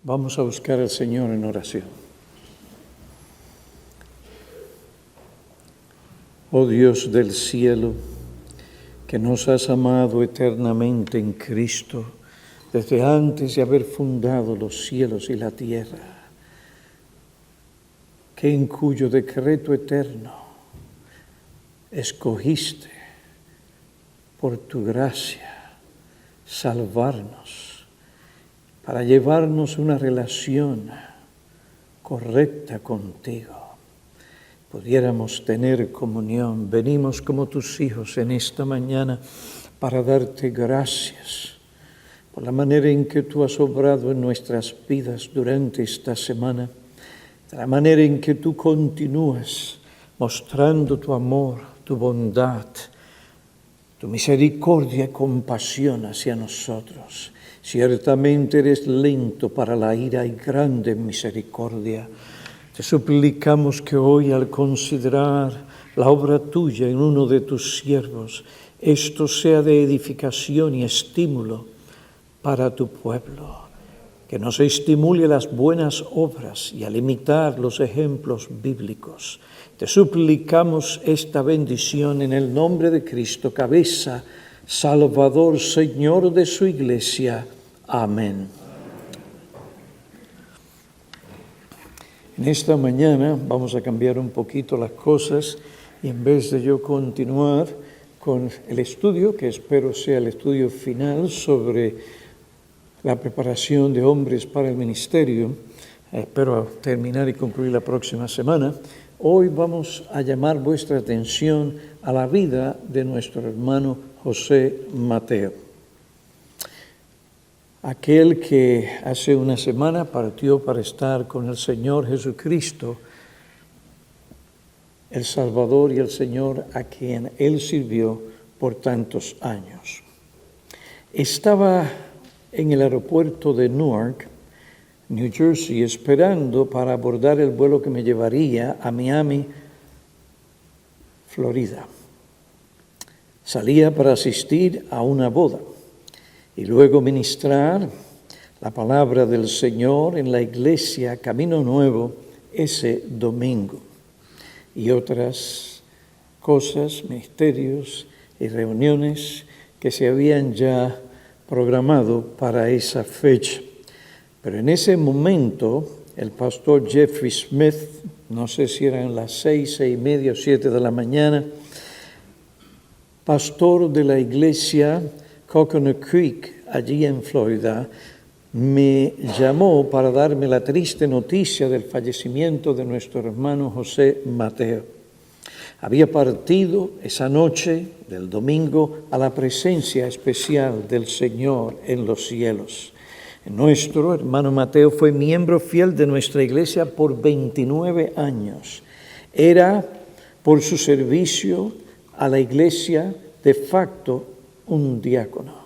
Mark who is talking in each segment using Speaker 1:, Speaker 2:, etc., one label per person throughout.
Speaker 1: Vamos a buscar al Señor en oración. Oh Dios del cielo, que nos has amado eternamente en Cristo, desde antes de haber fundado los cielos y la tierra, que en cuyo decreto eterno escogiste por tu gracia salvarnos, para llevarnos una relación correcta contigo, pudiéramos tener comunión. Venimos como tus hijos en esta mañana para darte gracias por la manera en que tú has obrado en nuestras vidas durante esta semana, de la manera en que tú continúas mostrando tu amor, tu bondad, tu misericordia y compasión hacia nosotros. Ciertamente eres lento para la ira y grande en misericordia. Te suplicamos que hoy, al considerar la obra tuya en uno de tus siervos, esto sea de edificación y estímulo para tu pueblo. Que nos estimule las buenas obras y a limitar los ejemplos bíblicos. Te suplicamos esta bendición en el nombre de Cristo, cabeza, Salvador, Señor de su Iglesia. Amén. En esta mañana vamos a cambiar un poquito las cosas y en vez de yo continuar con el estudio, que espero sea el estudio final sobre la preparación de hombres para el ministerio, espero terminar y concluir la próxima semana. Hoy vamos a llamar vuestra atención a la vida de nuestro hermano José Mateo. Aquel que hace una semana partió para estar con el Señor Jesucristo, el Salvador y el Señor a quien Él sirvió por tantos años. Estaba en el aeropuerto de Newark, New Jersey, esperando para abordar el vuelo que me llevaría a Miami, Florida. Salía para asistir a una boda y luego ministrar la palabra del Señor en la iglesia Camino Nuevo ese domingo. Y otras cosas, ministerios y reuniones que se habían ya programado para esa fecha. Pero en ese momento, el pastor Jeffrey Smith, no sé si eran las 6:30 o 7 de la mañana, pastor de la iglesia Coconut Creek, allí en Florida, me llamó para darme la triste noticia del fallecimiento de nuestro hermano José Mateo. Había partido esa noche del domingo a la presencia especial del Señor en los cielos. Nuestro hermano Mateo fue miembro fiel de nuestra iglesia por 29 años. Era, por su servicio a la iglesia, de facto un diácono.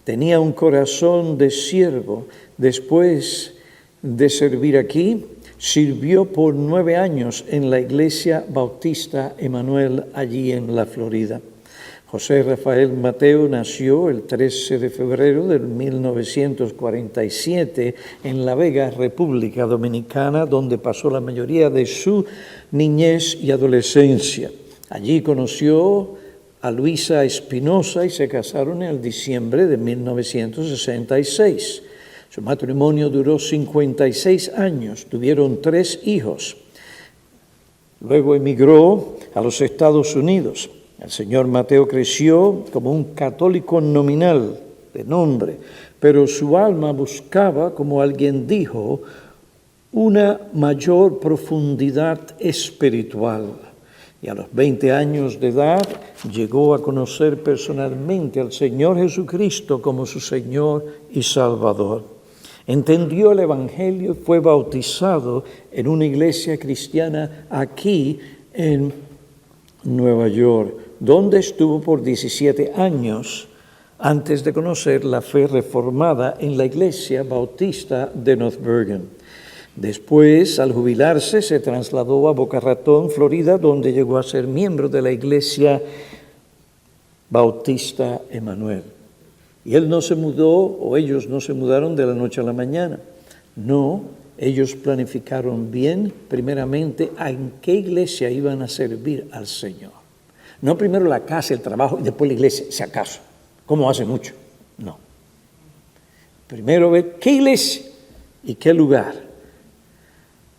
Speaker 1: Tenía un corazón de siervo. Después de servir aquí, sirvió por 9 años en la Iglesia Bautista Emanuel, allí en la Florida. José Rafael Mateo nació el 13 de febrero de 1947 en La Vega, República Dominicana, donde pasó la mayoría de su niñez y adolescencia. Allí conoció a Luisa Espinosa y se casaron en el diciembre de 1966. Su matrimonio duró 56 años, tuvieron 3 hijos. Luego emigró a los Estados Unidos. El señor Mateo creció como un católico nominal, de nombre, pero su alma buscaba, como alguien dijo, una mayor profundidad espiritual. Y a los 20 años de edad llegó a conocer personalmente al Señor Jesucristo como su Señor y Salvador. Entendió el Evangelio y fue bautizado en una iglesia cristiana aquí en Nueva York, donde estuvo por 17 años antes de conocer la fe reformada en la iglesia bautista de North Bergen. Después, al jubilarse, se trasladó a Boca Ratón, Florida, donde llegó a ser miembro de la iglesia Bautista Emanuel. Y él no se mudó, o ellos no se mudaron de la noche a la mañana. No, ellos planificaron bien, primeramente, en qué iglesia iban a servir al Señor. No primero la casa, el trabajo y después la iglesia, si acaso, como hace mucho. No. Primero ver qué iglesia y qué lugar.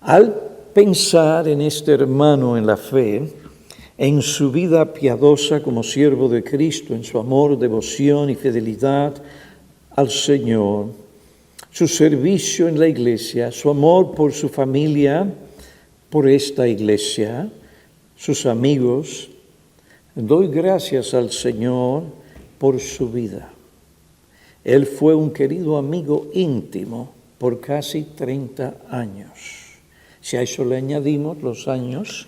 Speaker 1: Al pensar en este hermano en la fe, en su vida piadosa como siervo de Cristo, en su amor, devoción y fidelidad al Señor, su servicio en la iglesia, su amor por su familia, por esta iglesia, sus amigos, doy gracias al Señor por su vida. Él fue un querido amigo íntimo por casi 30 años. Si a eso le añadimos los años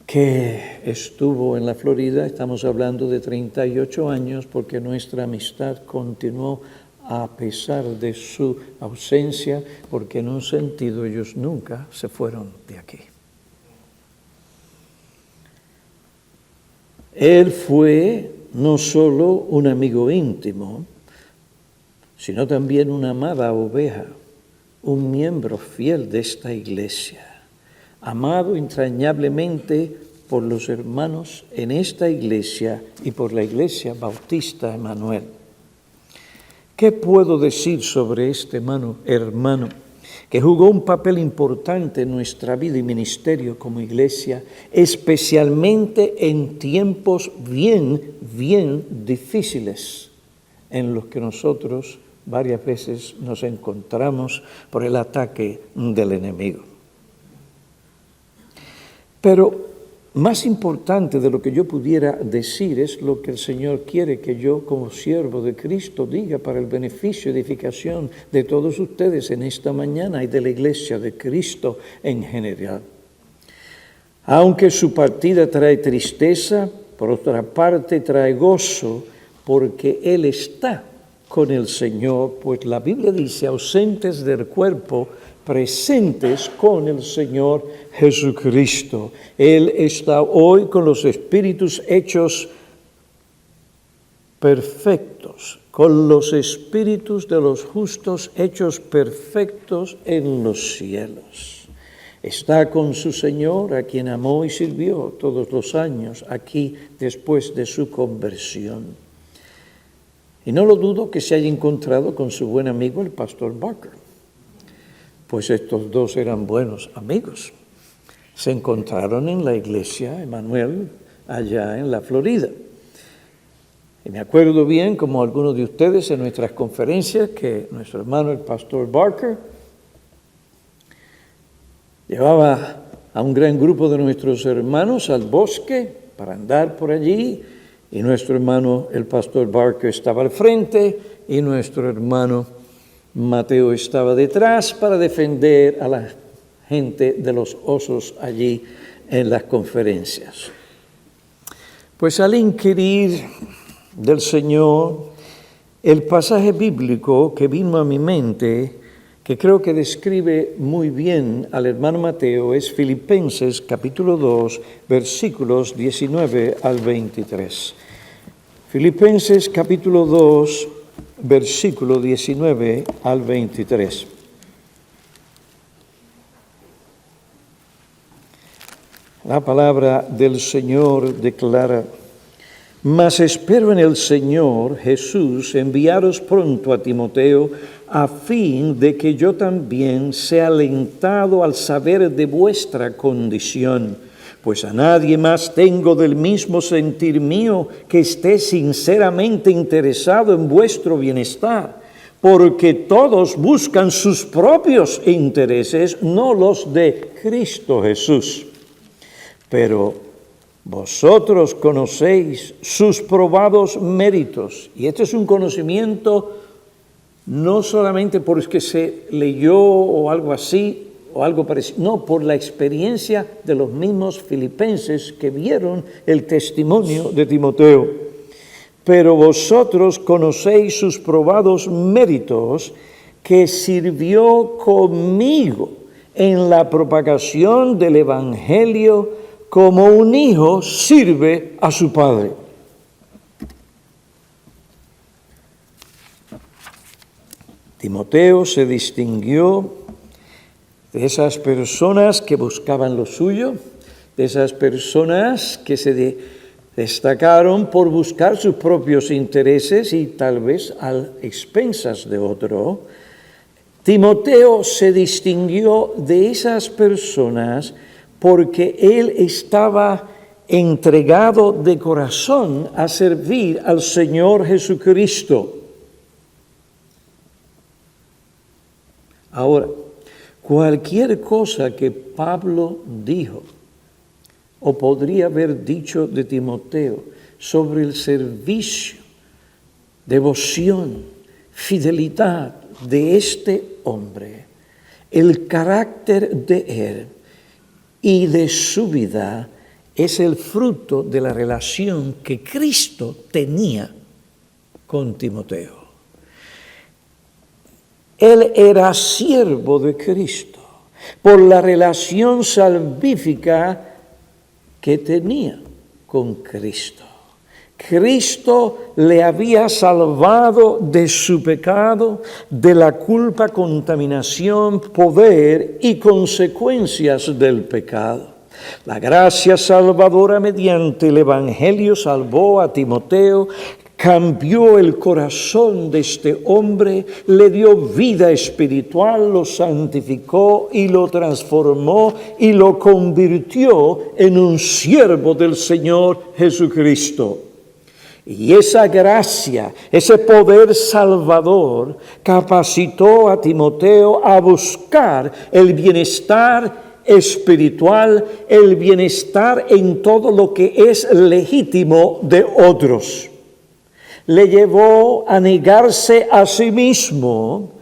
Speaker 1: que estuvo en la Florida, estamos hablando de 38 años, porque nuestra amistad continuó a pesar de su ausencia, porque en un sentido ellos nunca se fueron de aquí. Él fue no solo un amigo íntimo, sino también una amada oveja, un miembro fiel de esta iglesia, amado entrañablemente por los hermanos en esta iglesia y por la Iglesia Bautista Emanuel. ¿Qué puedo decir sobre este hermano que jugó un papel importante en nuestra vida y ministerio como iglesia, especialmente en tiempos bien difíciles en los que nosotros varias veces nos encontramos por el ataque del enemigo? Pero más importante de lo que yo pudiera decir es lo que el Señor quiere que yo, como siervo de Cristo, diga para el beneficio y edificación de todos ustedes en esta mañana y de la iglesia de Cristo en general. Aunque su partida trae tristeza, por otra parte trae gozo, porque Él está con el Señor, pues la Biblia dice, ausentes del cuerpo, presentes con el Señor Jesucristo. Él está hoy con los espíritus hechos perfectos, con los espíritus de los justos hechos perfectos en los cielos. Está con su Señor, a quien amó y sirvió todos los años aquí después de su conversión. Y no lo dudo que se haya encontrado con su buen amigo el pastor Barker, pues estos dos eran buenos amigos. Se encontraron en la iglesia Emanuel, allá en la Florida. Y me acuerdo bien, como algunos de ustedes en nuestras conferencias, que nuestro hermano el pastor Barker llevaba a un gran grupo de nuestros hermanos al bosque para andar por allí, y nuestro hermano el pastor Barker estaba al frente y nuestro hermano Mateo estaba detrás para defender a la gente de los osos allí en las conferencias. Pues al inquirir del Señor, el pasaje bíblico que vino a mi mente, que creo que describe muy bien al hermano Mateo, es Filipenses capítulo 2, versículos 19 al 23. Filipenses capítulo 2, versículo 19 al 23. La palabra del Señor declara: Mas espero en el Señor Jesús enviaros pronto a Timoteo, a fin de que yo también sea alentado al saber de vuestra condición, pues a nadie más tengo del mismo sentir mío que esté sinceramente interesado en vuestro bienestar, porque todos buscan sus propios intereses, no los de Cristo Jesús. Pero vosotros conocéis sus probados méritos, y este es un conocimiento no solamente porque se leyó o algo así, o algo parecido, no, por la experiencia de los mismos filipenses que vieron el testimonio de Timoteo. Pero vosotros conocéis sus probados méritos, que sirvió conmigo en la propagación del Evangelio como un hijo sirve a su padre. Timoteo se distinguió de esas personas que buscaban lo suyo, de esas personas que se destacaron por buscar sus propios intereses y tal vez a expensas de otro. Timoteo se distinguió de esas personas porque él estaba entregado de corazón a servir al Señor Jesucristo. Ahora, cualquier cosa que Pablo dijo o podría haber dicho de Timoteo sobre el servicio, devoción, fidelidad de este hombre, el carácter de él y de su vida es el fruto de la relación que Cristo tenía con Timoteo. Él era siervo de Cristo por la relación salvífica que tenía con Cristo. Cristo le había salvado de su pecado, de la culpa, contaminación, poder y consecuencias del pecado. La gracia salvadora mediante el Evangelio salvó a Timoteo, cambió el corazón de este hombre, le dio vida espiritual, lo santificó y lo transformó y lo convirtió en un siervo del Señor Jesucristo. Y esa gracia, ese poder salvador, capacitó a Timoteo a buscar el bienestar espiritual, el bienestar en todo lo que es legítimo de otros. Le llevó a negarse a sí mismo,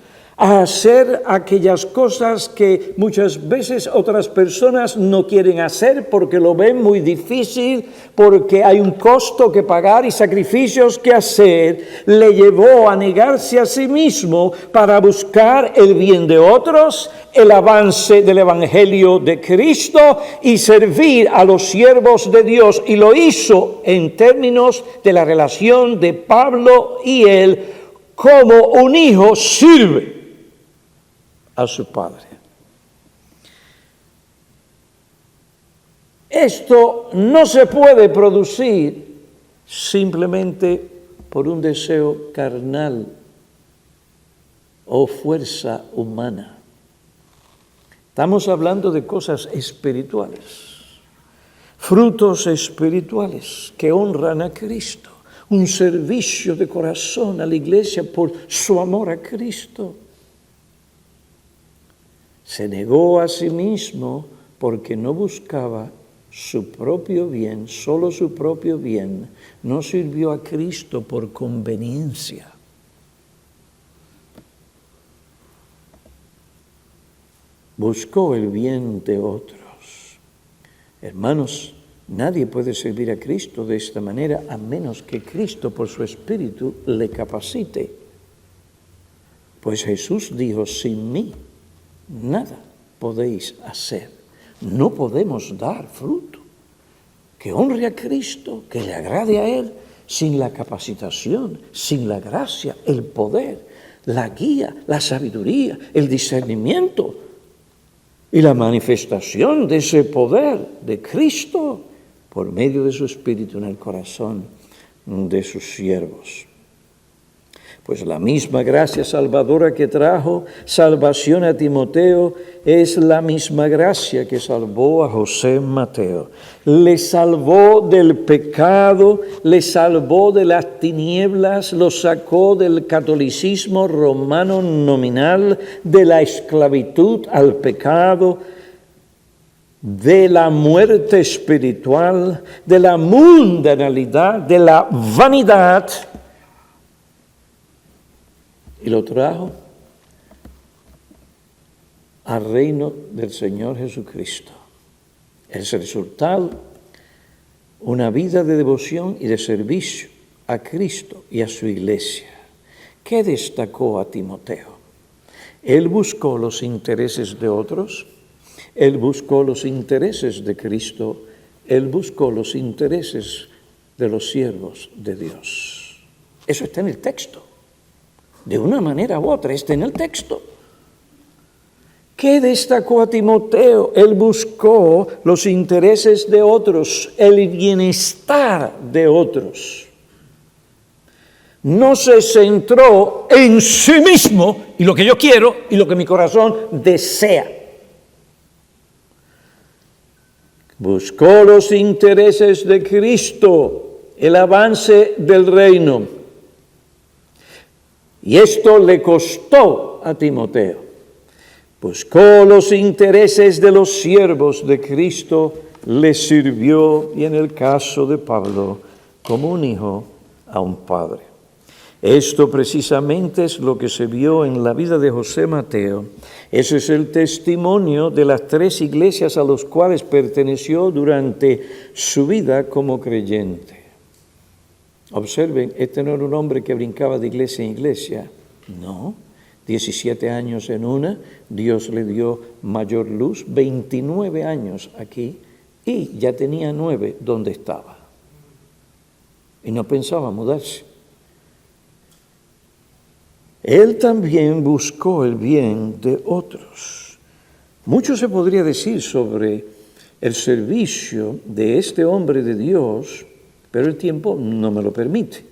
Speaker 1: a hacer aquellas cosas que muchas veces otras personas no quieren hacer porque lo ven muy difícil, porque hay un costo que pagar y sacrificios que hacer. Le llevó a negarse a sí mismo para buscar el bien de otros, el avance del Evangelio de Cristo y servir a los siervos de Dios. Y lo hizo en términos de la relación de Pablo y él, como un hijo sirve a su padre. Esto no se puede producir simplemente por un deseo carnal o fuerza humana. Estamos hablando de cosas espirituales, frutos espirituales que honran a Cristo, un servicio de corazón a la iglesia por su amor a Cristo. Se negó a sí mismo porque no buscaba su propio bien, solo su propio bien. No sirvió a Cristo por conveniencia. Buscó el bien de otros. Hermanos, nadie puede servir a Cristo de esta manera a menos que Cristo por su Espíritu le capacite. Pues Jesús dijo, sin mí nada podéis hacer. No podemos dar fruto que honre a Cristo, que le agrade a Él, sin la capacitación, sin la gracia, el poder, la guía, la sabiduría, el discernimiento y la manifestación de ese poder de Cristo por medio de su Espíritu en el corazón de sus siervos. Pues la misma gracia salvadora que trajo salvación a Timoteo es la misma gracia que salvó a José Mateo. Le salvó del pecado, le salvó de las tinieblas, lo sacó del catolicismo romano nominal, de la esclavitud al pecado, de la muerte espiritual, de la mundanalidad, de la vanidad, y lo trajo al reino del Señor Jesucristo. Es el resultado, una vida de devoción y de servicio a Cristo y a su iglesia. ¿Qué destacó a Timoteo? Él buscó los intereses de otros, él buscó los intereses de Cristo, él buscó los intereses de los siervos de Dios. Eso está en el texto. de una manera u otra, está en el texto. ¿Qué destacó a Timoteo? Él buscó los intereses de otros, el bienestar de otros. No se centró en sí mismo y lo que yo quiero y lo que mi corazón desea. Buscó los intereses de Cristo, el avance del reino. Y esto le costó a Timoteo. Buscó los intereses de los siervos de Cristo, le sirvió, y en el caso de Pablo, como un hijo a un padre. Esto precisamente es lo que se vio en la vida de José Mateo. Ese es el testimonio de las 3 iglesias a las cuales perteneció durante su vida como creyente. Observen, este no era un hombre que brincaba de iglesia en iglesia, no. 17 años en una, Dios le dio mayor luz, 29 años aquí, y ya tenía 9 donde estaba. Y no pensaba mudarse. Él también buscó el bien de otros. Mucho se podría decir sobre el servicio de este hombre de Dios, pero el tiempo no me lo permite.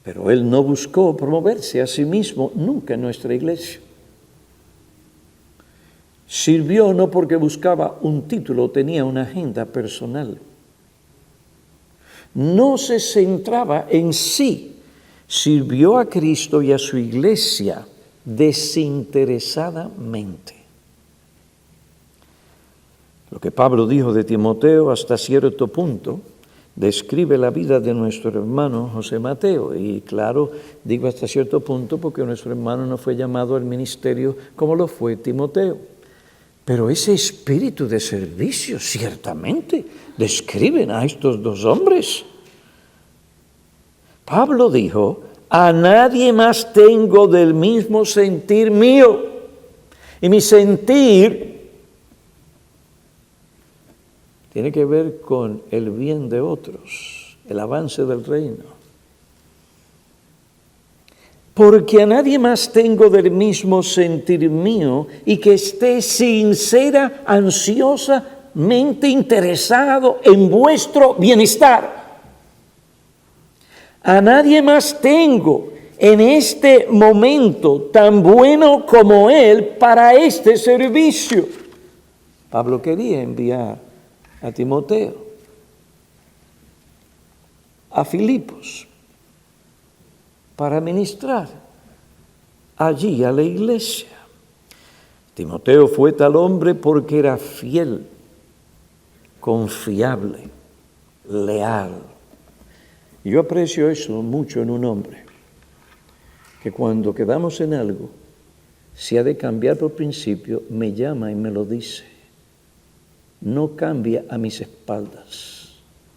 Speaker 1: Pero él no buscó promoverse a sí mismo nunca en nuestra iglesia. Sirvió no porque buscaba un título o tenía una agenda personal. No se centraba en sí. Sirvió a Cristo y a su iglesia desinteresadamente. Lo que Pablo dijo de Timoteo hasta cierto punto describe la vida de nuestro hermano José Mateo. Y claro, digo hasta cierto punto porque nuestro hermano no fue llamado al ministerio como lo fue Timoteo. Pero ese espíritu de servicio ciertamente describen a estos 2 hombres. Pablo dijo, a nadie más tengo del mismo sentir mío. Y mi sentir tiene que ver con el bien de otros, el avance del reino. Porque a nadie más tengo del mismo sentir mío y que esté sincera, ansiosamente interesado en vuestro bienestar. A nadie más tengo en este momento tan bueno como él para este servicio. Pablo quería enviar a Timoteo a Filipos para ministrar allí a la iglesia. Timoteo fue tal hombre porque era fiel, confiable, leal. Yo aprecio eso mucho en un hombre, que cuando quedamos en algo, si ha de cambiar por principio, me llama y me lo dice. No cambia a mis espaldas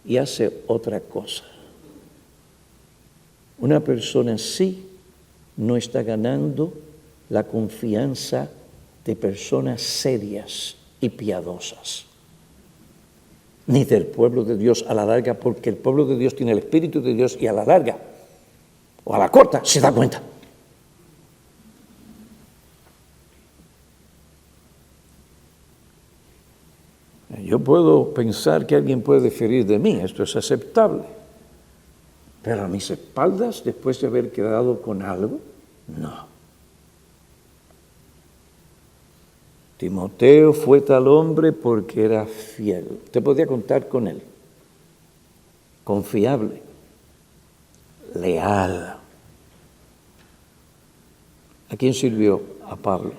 Speaker 1: y hace otra cosa. Una persona así no está ganando la confianza de personas serias y piadosas, ni del pueblo de Dios a la larga, porque el pueblo de Dios tiene el Espíritu de Dios y a la larga, o a la corta, se da cuenta. Yo puedo pensar que alguien puede diferir de mí, esto es aceptable, pero a mis espaldas, después de haber quedado con algo, no. Timoteo fue tal hombre porque era fiel. Usted podía contar con él. Confiable. Leal. ¿A quién sirvió? A Pablo.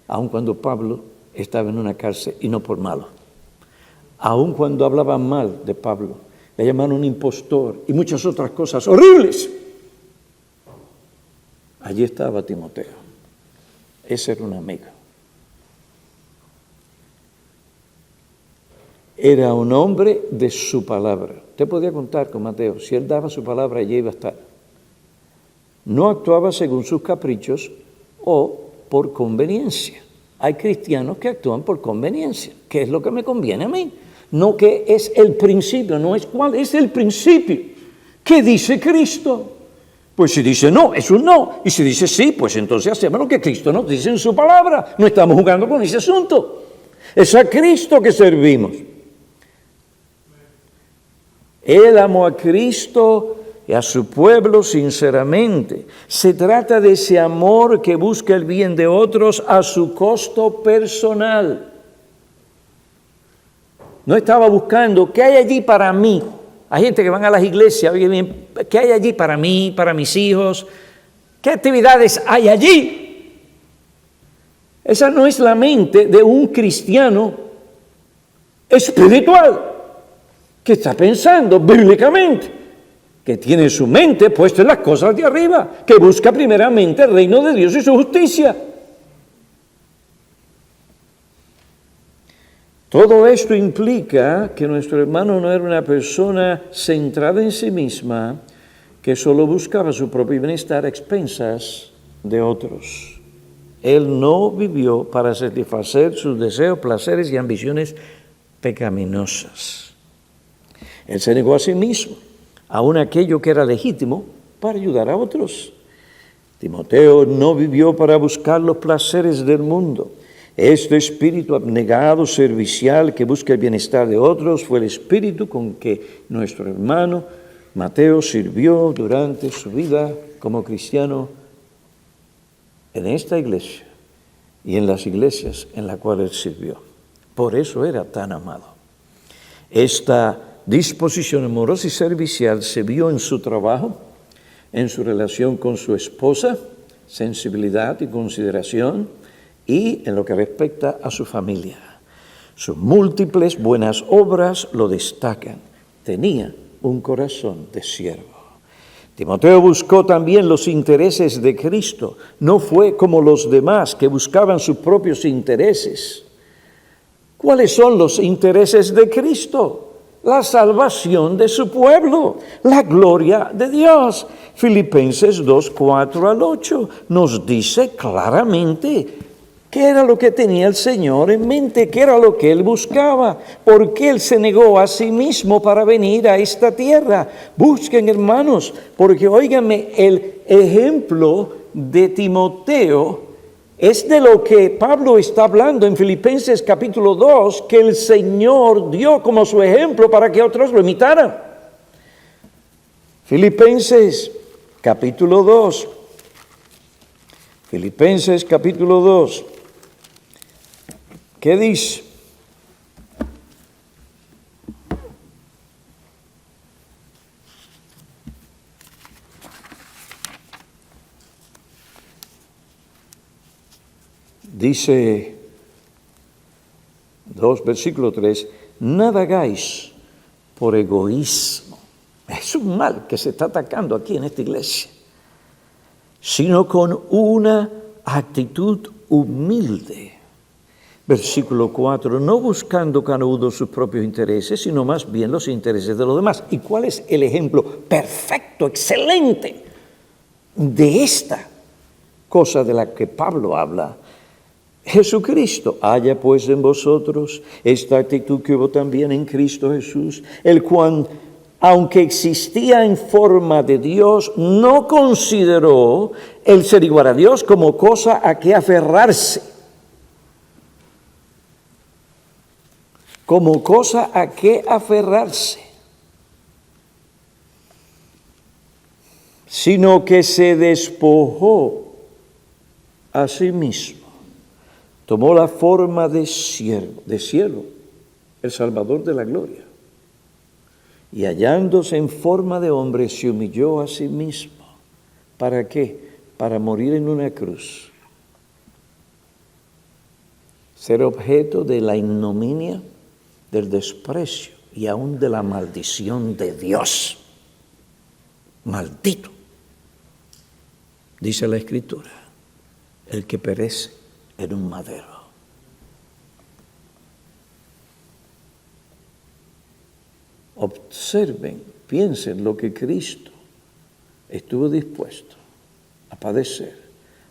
Speaker 1: Aun cuando Pablo estaba en una cárcel y no por malo. Aun cuando hablaban mal de Pablo. Le llamaron un impostor y muchas otras cosas horribles. Allí estaba Timoteo. Ese era un amigo. Era un hombre de su palabra. Usted podía contar con Mateo. Si él daba su palabra, allí iba a estar. No actuaba según sus caprichos o por conveniencia. Hay cristianos que actúan por conveniencia. ¿Qué es lo que me conviene a mí? No que es el principio, no es cuál es el principio. ¿Qué dice Cristo? Pues si dice no, es un no. Y si dice sí, pues entonces hacemos lo que Cristo nos dice en su palabra. No estamos jugando con ese asunto. Es a Cristo que servimos. Él amó a Cristo y a su pueblo sinceramente. Se trata de ese amor que busca el bien de otros a su costo personal. No estaba buscando qué hay allí para mí. Hay gente que van a las iglesias, oye bien, ¿qué hay allí para mí, para mis hijos? ¿Qué actividades hay allí? Esa no es la mente de un cristiano espiritual que está pensando bíblicamente, que tiene su mente puesta en las cosas de arriba, que busca primeramente el reino de Dios y su justicia. Todo esto implica que nuestro hermano no era una persona centrada en sí misma, que solo buscaba su propio bienestar a expensas de otros. Él no vivió para satisfacer sus deseos, placeres y ambiciones pecaminosas. Él se negó a sí mismo, aun aquello que era legítimo, para ayudar a otros. Timoteo no vivió para buscar los placeres del mundo. Este espíritu abnegado, servicial, que busca el bienestar de otros, fue el espíritu con que nuestro hermano Mateo sirvió durante su vida como cristiano en esta iglesia y en las iglesias en las cuales él sirvió. Por eso era tan amado. Esta disposición amorosa y servicial se vio en su trabajo, en su relación con su esposa, sensibilidad y consideración, y en lo que respecta a su familia. Sus múltiples buenas obras lo destacan. Tenía un corazón de siervo. Timoteo buscó también los intereses de Cristo. No fue como los demás que buscaban sus propios intereses. ¿Cuáles son los intereses de Cristo? La salvación de su pueblo, la gloria de Dios. Filipenses 2, 4 al 8 nos dice claramente qué era lo que tenía el Señor en mente, qué era lo que Él buscaba, por qué Él se negó a sí mismo para venir a esta tierra. Busquen, hermanos, porque óiganme, el ejemplo de Timoteo es de lo que Pablo está hablando en Filipenses capítulo 2, que el Señor dio como su ejemplo para que otros lo imitaran. Filipenses capítulo 2. Filipenses capítulo 2. ¿Qué dice? Dice 2, versículo 3, nada hagáis por egoísmo. Es un mal que se está atacando aquí en esta iglesia, sino con una actitud humilde. Versículo 4, no buscando cada uno sus propios intereses, sino más bien los intereses de los demás. ¿Y cuál es el ejemplo perfecto, excelente de esta cosa de la que Pablo habla? Jesucristo. Haya pues en vosotros esta actitud que hubo también en Cristo Jesús, el cual, aunque existía en forma de Dios, no consideró el ser igual a Dios como cosa a que aferrarse. Como cosa a que aferrarse, sino que se despojó a sí mismo, tomó la forma de siervo, el Salvador de la gloria, y hallándose en forma de hombre se humilló a sí mismo. ¿Para qué? Para morir en una cruz, ser objeto de la ignominia, del desprecio y aún de la maldición de Dios. Maldito, dice la Escritura, el que perece en un madero. Observen, piensen lo que Cristo estuvo dispuesto a padecer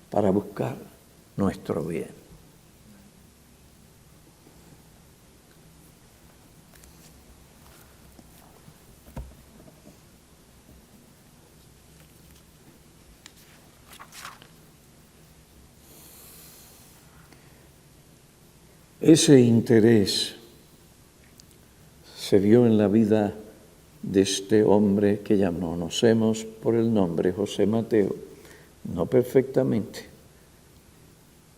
Speaker 1: para buscar nuestro bien. Ese interés se vio en la vida de este hombre que ya no conocemos por el nombre José Mateo, no perfectamente,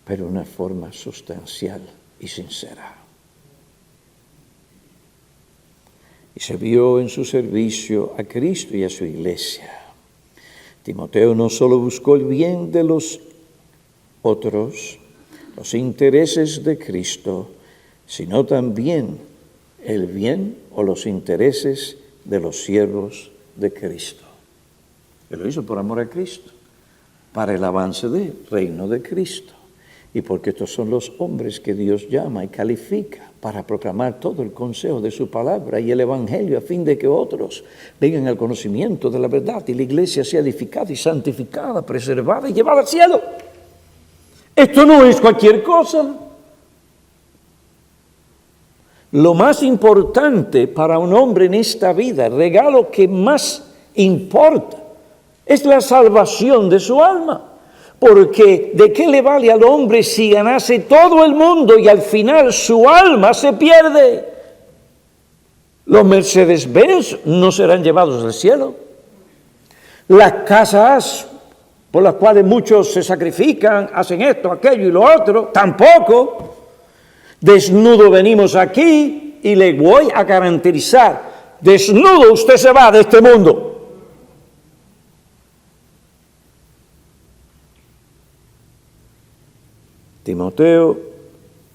Speaker 1: pero de una forma sustancial y sincera. Y se vio en su servicio a Cristo y a su iglesia. Timoteo no solo buscó el bien de los otros, los intereses de Cristo, sino también el bien o los intereses de los siervos de Cristo. Él lo hizo por amor a Cristo, para el avance del reino de Cristo. Y porque estos son los hombres que Dios llama y califica para proclamar todo el consejo de su palabra y el evangelio a fin de que otros vengan al conocimiento de la verdad y la iglesia sea edificada y santificada, preservada y llevada al cielo. Esto no es cualquier cosa. Lo más importante para un hombre en esta vida, el regalo que más importa, es la salvación de su alma. Porque ¿de qué le vale al hombre si ganase todo el mundo y al final su alma se pierde? Los Mercedes-Benz no serán llevados al cielo. Las casas por las cuales muchos se sacrifican, hacen esto, aquello y lo otro, tampoco. Desnudo venimos aquí y le voy a garantizar, desnudo usted se va de este mundo. Timoteo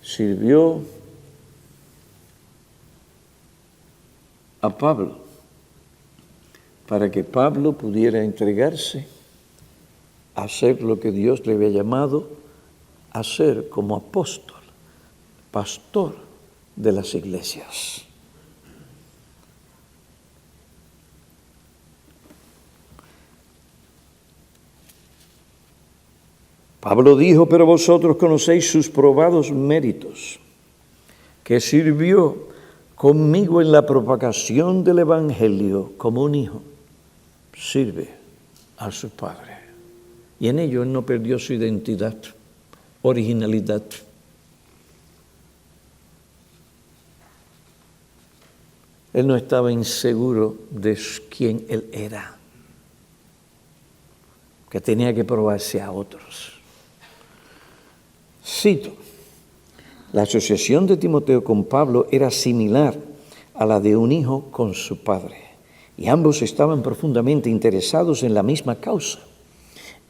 Speaker 1: sirvió a Pablo para que Pablo pudiera entregarse a hacer lo que Dios le había llamado a hacer como apóstol, pastor de las iglesias. Pablo dijo, pero vosotros conocéis sus probados méritos, que sirvió conmigo en la propagación del evangelio como un hijo sirve a su padre. Y en ello él no perdió su identidad, originalidad. Él no estaba inseguro de quién él era, que tenía que probarse a otros. Cito, la asociación de Timoteo con Pablo era similar a la de un hijo con su padre, y ambos estaban profundamente interesados en la misma causa.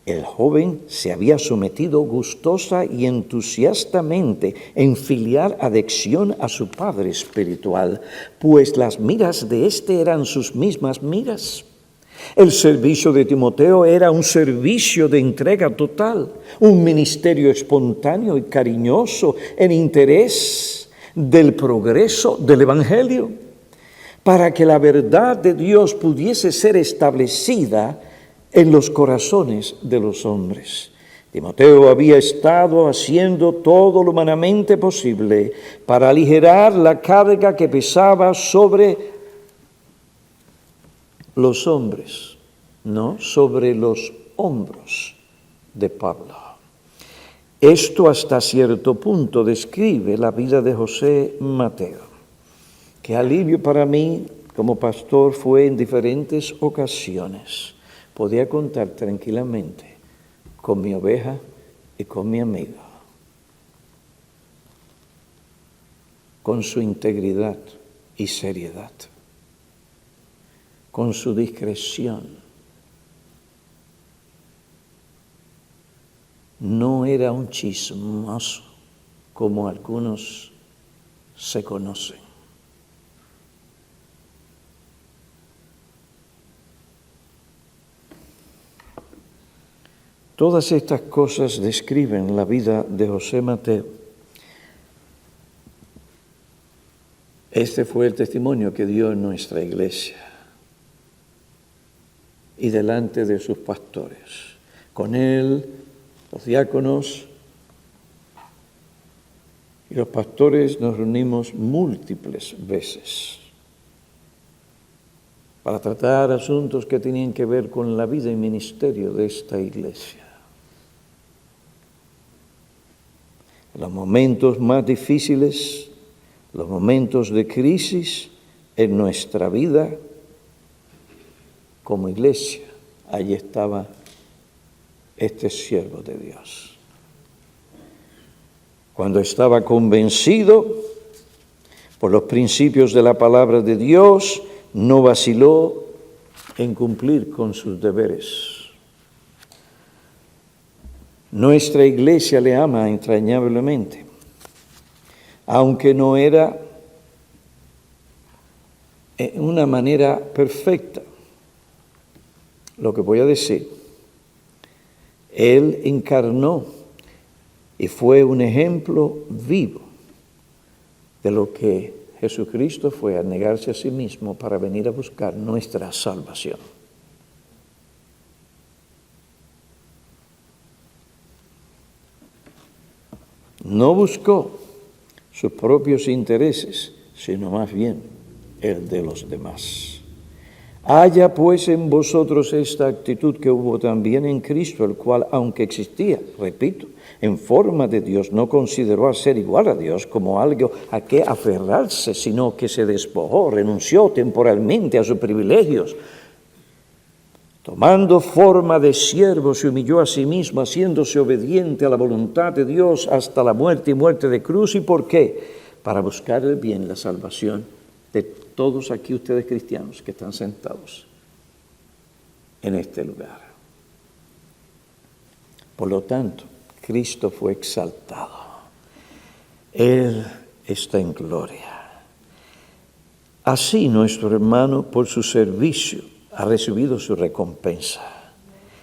Speaker 1: El joven se había sometido gustosa y entusiastamente en filial adhesión a su padre espiritual, pues las miras de éste eran sus mismas miras. El servicio de Timoteo era un servicio de entrega total, un ministerio espontáneo y cariñoso en interés del progreso del evangelio, para que la verdad de Dios pudiese ser establecida en los corazones de los hombres. Timoteo había estado haciendo todo lo humanamente posible para aligerar la carga que pesaba sobre los hombres, no sobre los hombros de Pablo. Esto hasta cierto punto describe la vida de José Mateo. Qué alivio para mí como pastor fue en diferentes ocasiones. Podía contar tranquilamente con mi oveja y con mi amigo, con su integridad y seriedad, con su discreción. No era un chismoso como algunos se conocen. Todas estas cosas describen la vida de José Mateo. Este fue el testimonio que dio en nuestra iglesia y delante de sus pastores. Con él, los diáconos y los pastores nos reunimos múltiples veces para tratar asuntos que tenían que ver con la vida y ministerio de esta iglesia. los momentos más difíciles, los momentos de crisis en nuestra vida como iglesia, allí estaba este siervo de Dios. Cuando estaba convencido por los principios de la palabra de Dios, no vaciló en cumplir con sus deberes. Nuestra iglesia le ama entrañablemente, aunque no era en una manera perfecta. Lo que voy a decir, Él encarnó y fue un ejemplo vivo de lo que Jesucristo fue a negarse a sí mismo para venir a buscar nuestra salvación. No buscó sus propios intereses, sino más bien el de los demás. Haya pues en vosotros esta actitud que hubo también en Cristo, el cual, aunque existía, repito, en forma de Dios, no consideró a ser igual a Dios como algo a que aferrarse, sino que se despojó, renunció temporalmente a sus privilegios. Tomando forma de siervo, se humilló a sí mismo, haciéndose obediente a la voluntad de Dios hasta la muerte y muerte de cruz. ¿Y por qué? Para buscar el bien, la salvación de todos aquí ustedes cristianos que están sentados en este lugar. Por lo tanto, Cristo fue exaltado. Él está en gloria. Así nuestro hermano, por su servicio, ha recibido su recompensa.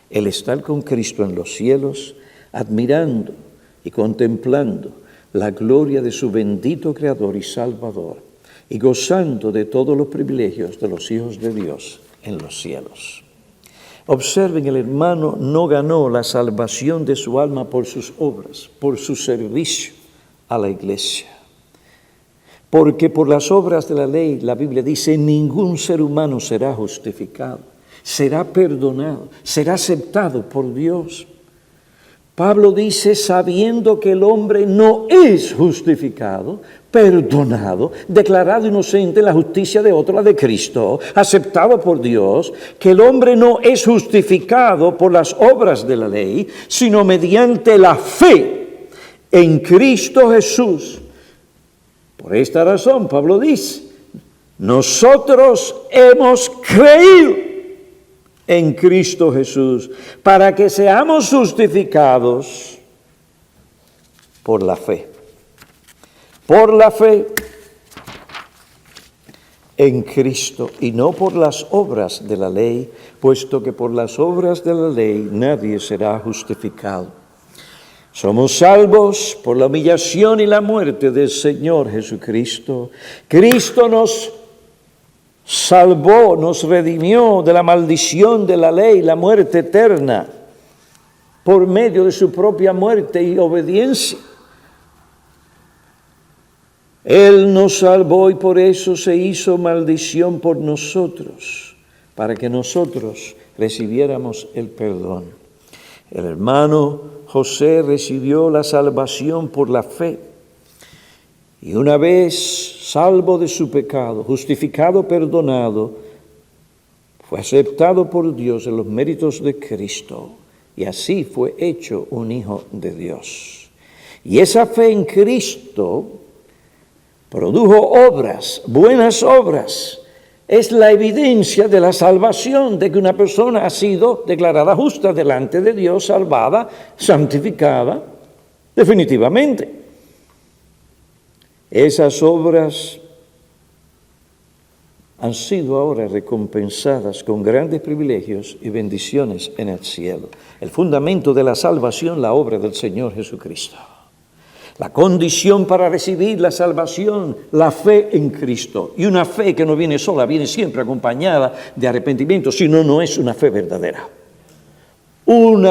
Speaker 1: El estar con Cristo en los cielos, admirando y contemplando la gloria de su bendito Creador y Salvador, y gozando de todos los privilegios de los hijos de Dios en los cielos. Observen, el hermano no ganó la salvación de su alma por sus obras, por su servicio a la iglesia. Porque por las obras de la ley, la Biblia dice, ningún ser humano será justificado, será perdonado, será aceptado por Dios. Pablo dice, sabiendo que el hombre no es justificado, perdonado, declarado inocente en la justicia de otro, la de Cristo, aceptado por Dios, que el hombre no es justificado por las obras de la ley, sino mediante la fe en Cristo Jesús. Por esta razón, Pablo dice, nosotros hemos creído en Cristo Jesús, para que seamos justificados por la fe. Por la fe en Cristo y no por las obras de la ley, puesto que por las obras de la ley nadie será justificado. Somos salvos por la humillación y la muerte del Señor Jesucristo. Cristo nos salvó, nos redimió de la maldición de la ley, la muerte eterna, por medio de su propia muerte y obediencia. Él nos salvó y por eso se hizo maldición por nosotros, para que nosotros recibiéramos el perdón. El hermano José recibió la salvación por la fe. Y una vez salvo de su pecado, justificado, perdonado, fue aceptado por Dios en los méritos de Cristo y así fue hecho un hijo de Dios. Y esa fe en Cristo produjo obras, buenas obras. Es la evidencia de la salvación, de que una persona ha sido declarada justa delante de Dios, salvada, santificada, definitivamente. Esas obras han sido ahora recompensadas con grandes privilegios y bendiciones en el cielo. El fundamento de la salvación, la obra del Señor Jesucristo. La condición para recibir la salvación, la fe en Cristo. Y una fe que no viene sola, viene siempre acompañada de arrepentimiento, si no, no es una fe verdadera. Un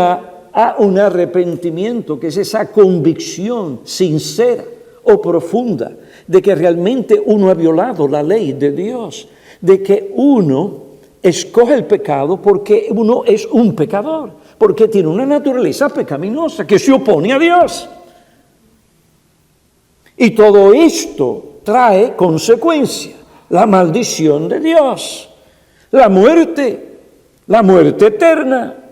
Speaker 1: arrepentimiento que es esa convicción sincera o profunda de que realmente uno ha violado la ley de Dios, de que uno escoge el pecado porque uno es un pecador, porque tiene una naturaleza pecaminosa que se opone a Dios. Y todo esto trae consecuencia, la maldición de Dios, la muerte eterna.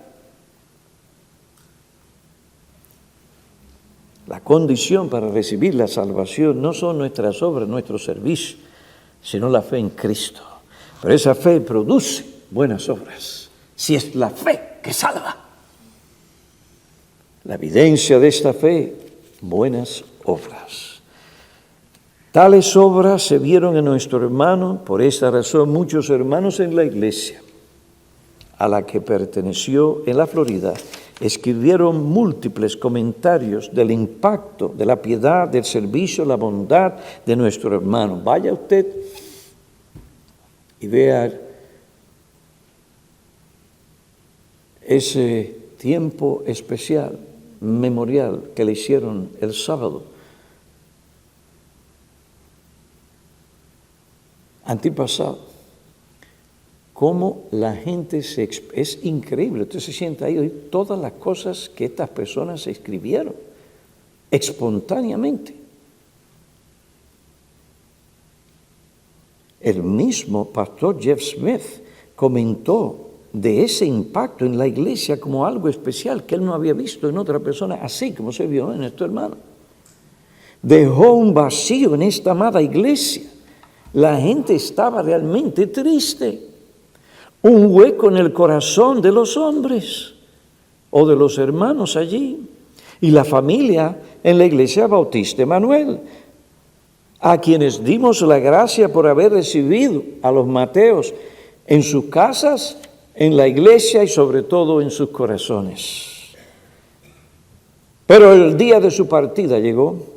Speaker 1: La condición para recibir la salvación no son nuestras obras, nuestro servicio, sino la fe en Cristo. Pero esa fe produce buenas obras, si es la fe que salva. La evidencia de esta fe, buenas obras. Tales obras se vieron en nuestro hermano, por esta razón muchos hermanos en la iglesia a la que perteneció en la Florida escribieron múltiples comentarios del impacto de la piedad, del servicio, la bondad de nuestro hermano. Vaya usted y vea ese tiempo especial, memorial, que le hicieron el sábado antipasado. Cómo la gente es increíble. Usted se sienta ahí y oye todas las cosas que estas personas escribieron espontáneamente. El mismo pastor Jeff Smith comentó de ese impacto en la iglesia como algo especial que él no había visto en otra persona, así como se vio en nuestro hermano. Dejó un vacío en esta amada iglesia. La gente estaba realmente triste. Un hueco en el corazón de los hombres o de los hermanos allí. Y la familia en la iglesia Bautista Emanuel, a quienes dimos la gracia por haber recibido a los Mateos en sus casas, en la iglesia y sobre todo en sus corazones. Pero el día de su partida llegó.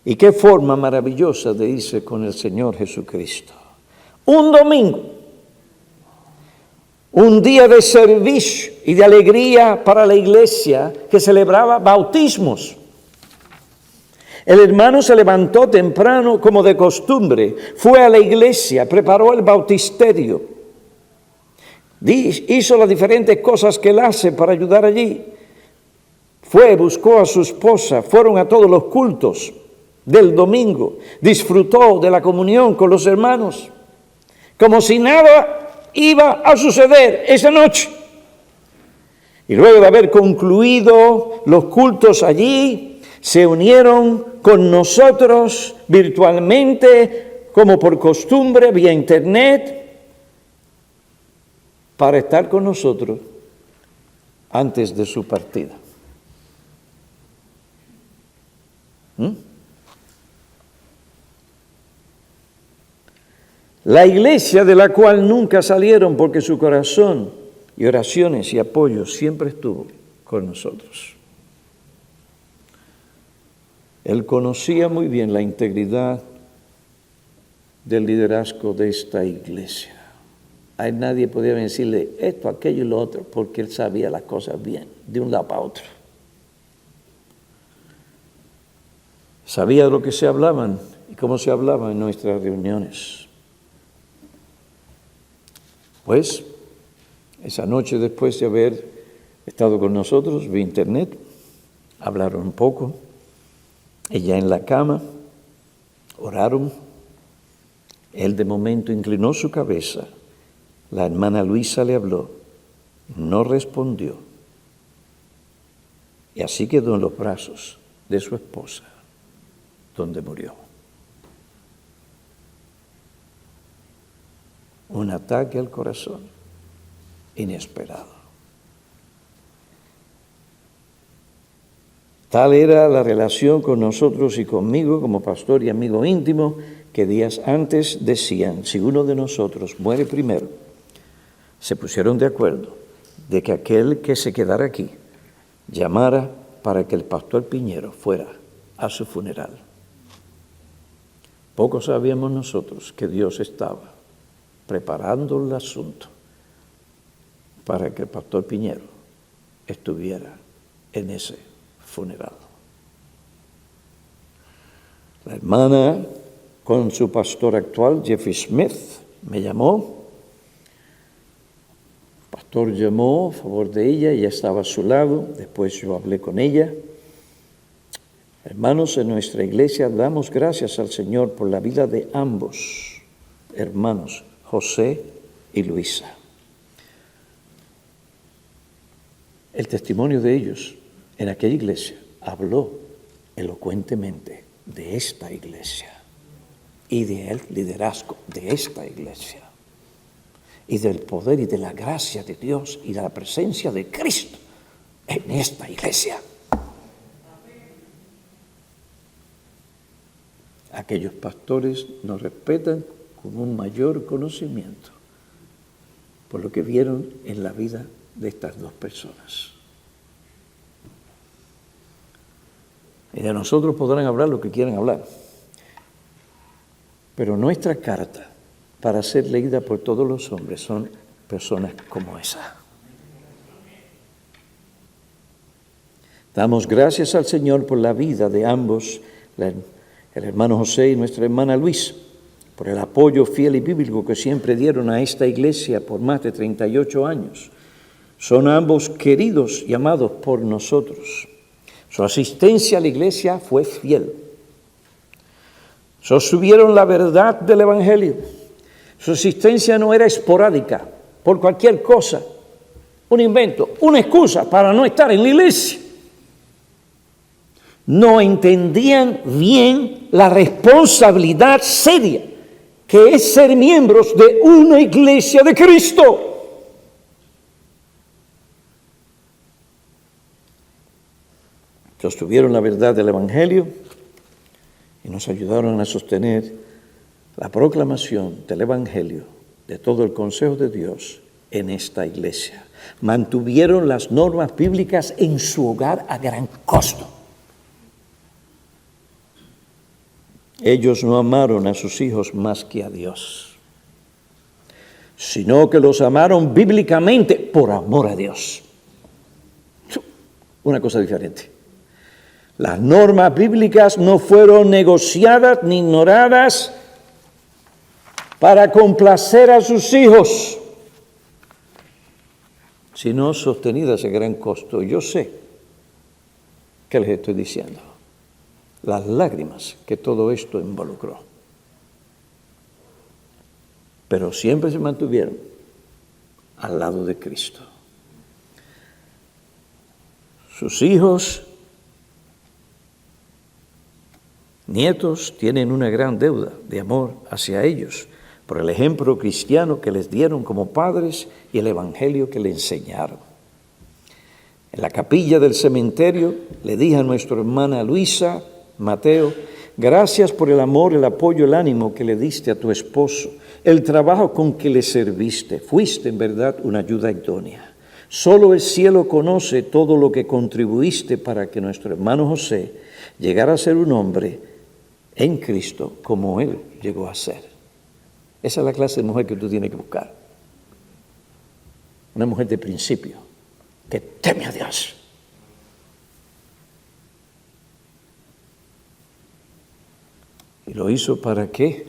Speaker 1: Y qué forma maravillosa de irse con el Señor Jesucristo. Un domingo. Un día de servicio y de alegría para la iglesia que celebraba bautismos. El hermano se levantó temprano como de costumbre, fue a la iglesia, preparó el bautisterio, hizo las diferentes cosas que él hace para ayudar allí. Fue, buscó a su esposa, fueron a todos los cultos del domingo, disfrutó de la comunión con los hermanos, como si nada iba a suceder esa noche. Y luego de haber concluido los cultos allí, se unieron con nosotros virtualmente, como por costumbre, vía internet, para estar con nosotros antes de su partida. La iglesia de la cual nunca salieron porque su corazón y oraciones y apoyo siempre estuvo con nosotros. Él conocía muy bien la integridad del liderazgo de esta iglesia. A él nadie podía decirle esto, aquello y lo otro, porque él sabía las cosas bien, de un lado para otro. Sabía de lo que se hablaban y cómo se hablaba en nuestras reuniones. Pues, esa noche después de haber estado con nosotros, vía internet, hablaron un poco, ella en la cama, oraron, él de momento inclinó su cabeza, la hermana Luisa le habló, no respondió, y así quedó en los brazos de su esposa, donde murió. Un ataque al corazón inesperado. Tal era la relación con nosotros y conmigo como pastor y amigo íntimo que días antes decían, si uno de nosotros muere primero, se pusieron de acuerdo de que aquel que se quedara aquí llamara para que el pastor Piñero fuera a su funeral. Poco sabíamos nosotros que Dios estaba preparando el asunto para que el pastor Piñero estuviera en ese funeral. La hermana con su pastor actual, Jeffrey Smith, me llamó. El pastor llamó a favor de ella, ella estaba a su lado, después yo hablé con ella. Hermanos, en nuestra iglesia damos gracias al Señor por la vida de ambos hermanos, José y Luisa. El testimonio de ellos en aquella iglesia habló elocuentemente de esta iglesia y del liderazgo de esta iglesia y del poder y de la gracia de Dios y de la presencia de Cristo en esta iglesia. Aquellos pastores nos respetan con un mayor conocimiento por lo que vieron en la vida de estas dos personas. Y de nosotros podrán hablar lo que quieran hablar, pero nuestra carta para ser leída por todos los hombres son personas como esa. Damos gracias al Señor por la vida de ambos, el hermano José y nuestra hermana Luisa, por el apoyo fiel y bíblico que siempre dieron a esta iglesia por más de 38 años. Son ambos queridos y amados por nosotros. Su asistencia a la iglesia fue fiel. Sostuvieron la verdad del Evangelio. Su asistencia no era esporádica, por cualquier cosa, un invento, una excusa para no estar en la iglesia. No entendían bien la responsabilidad seria que es ser miembros de una iglesia de Cristo. Sostuvieron la verdad del Evangelio y nos ayudaron a sostener la proclamación del Evangelio de todo el consejo de Dios en esta iglesia. Mantuvieron las normas bíblicas en su hogar a gran costo. Ellos no amaron a sus hijos más que a Dios, sino que los amaron bíblicamente por amor a Dios. Una cosa diferente. Las normas bíblicas no fueron negociadas ni ignoradas para complacer a sus hijos, sino sostenidas a gran costo. Yo sé qué les estoy diciendo. Las lágrimas que todo esto involucró. Pero siempre se mantuvieron al lado de Cristo. Sus hijos, nietos, tienen una gran deuda de amor hacia ellos por el ejemplo cristiano que les dieron como padres y el evangelio que le enseñaron. En la capilla del cementerio le dije a nuestra hermana Luisa, Mateo, gracias por el amor, el apoyo, el ánimo que le diste a tu esposo, el trabajo con que le serviste. Fuiste en verdad una ayuda idónea. Solo el cielo conoce todo lo que contribuiste para que nuestro hermano José llegara a ser un hombre en Cristo como él llegó a ser. Esa es la clase de mujer que tú tienes que buscar. Una mujer de principio, que teme a Dios. Y lo hizo ¿para qué?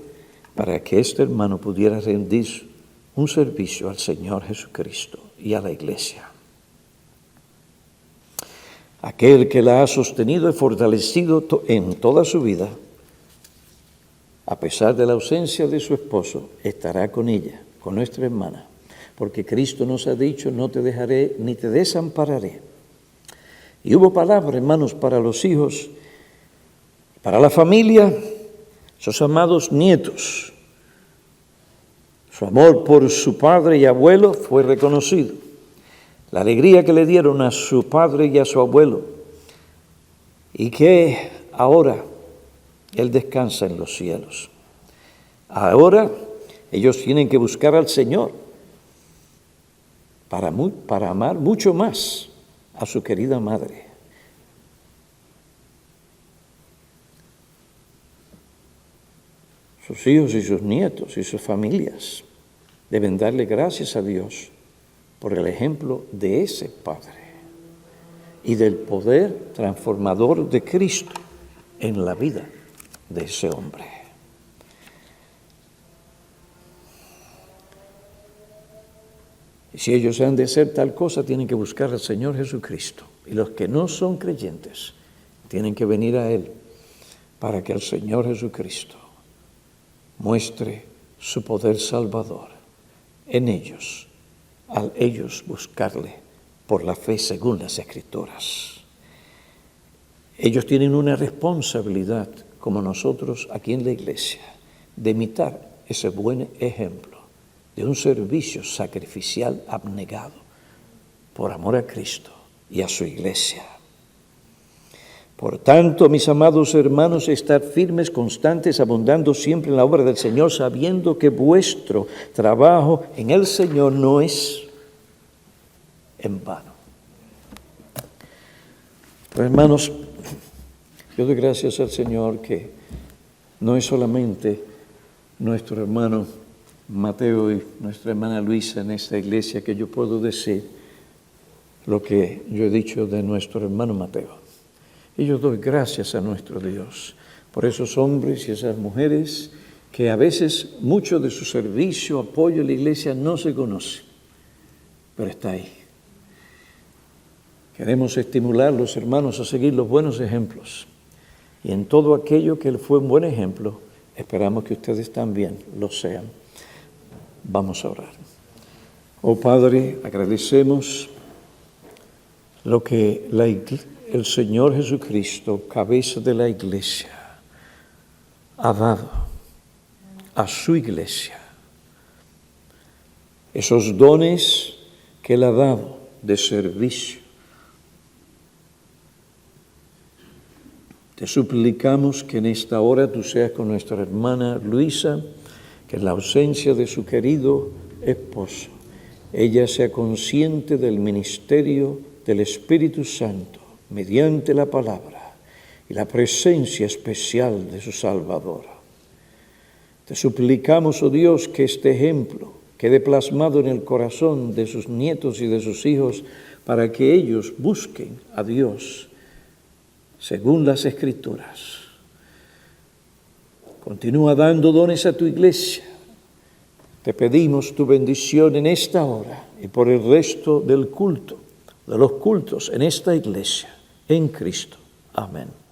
Speaker 1: Para que este hermano pudiera rendir un servicio al Señor Jesucristo y a la iglesia. Aquel que la ha sostenido y fortalecido en toda su vida, a pesar de la ausencia de su esposo, estará con ella, con nuestra hermana, porque Cristo nos ha dicho, no te dejaré ni te desampararé. Y hubo palabra, hermanos, para los hijos, para la familia, sus amados nietos. Su amor por su padre y abuelo fue reconocido. La alegría que le dieron a su padre y a su abuelo, y que ahora él descansa en los cielos. Ahora ellos tienen que buscar al Señor para amar mucho más a su querida madre. Sus hijos y sus nietos y sus familias deben darle gracias a Dios por el ejemplo de ese Padre y del poder transformador de Cristo en la vida de ese hombre. Y si ellos han de ser tal cosa, tienen que buscar al Señor Jesucristo. Y los que no son creyentes tienen que venir a Él para que el Señor Jesucristo muestre su poder salvador en ellos, al ellos buscarle por la fe según las Escrituras. Ellos tienen una responsabilidad, como nosotros aquí en la iglesia, de imitar ese buen ejemplo de un servicio sacrificial abnegado por amor a Cristo y a su iglesia. Por tanto, mis amados hermanos, estad firmes, constantes, abundando siempre en la obra del Señor, sabiendo que vuestro trabajo en el Señor no es en vano. Pero hermanos, yo doy gracias al Señor que no es solamente nuestro hermano Mateo y nuestra hermana Luisa en esta iglesia que yo puedo decir lo que yo he dicho de nuestro hermano Mateo. Y yo doy gracias a nuestro Dios por esos hombres y esas mujeres que a veces mucho de su servicio, apoyo a la iglesia no se conoce, pero está ahí. Queremos estimular a los hermanos a seguir los buenos ejemplos. Y en todo aquello que fue un buen ejemplo, esperamos que ustedes también lo sean. Vamos a orar. Oh Padre, agradecemos lo que el Señor Jesucristo, cabeza de la iglesia, ha dado a su iglesia. Esos dones que Él ha dado de servicio. Te suplicamos que en esta hora tú seas con nuestra hermana Luisa, que en la ausencia de su querido esposo, ella sea consciente del ministerio del Espíritu Santo mediante la palabra y la presencia especial de su Salvador. Te suplicamos, oh Dios, que este ejemplo quede plasmado en el corazón de sus nietos y de sus hijos para que ellos busquen a Dios según las Escrituras. Continúa dando dones a tu iglesia. Te pedimos tu bendición en esta hora y por el resto del culto, de los cultos en esta iglesia, en Cristo. Amén.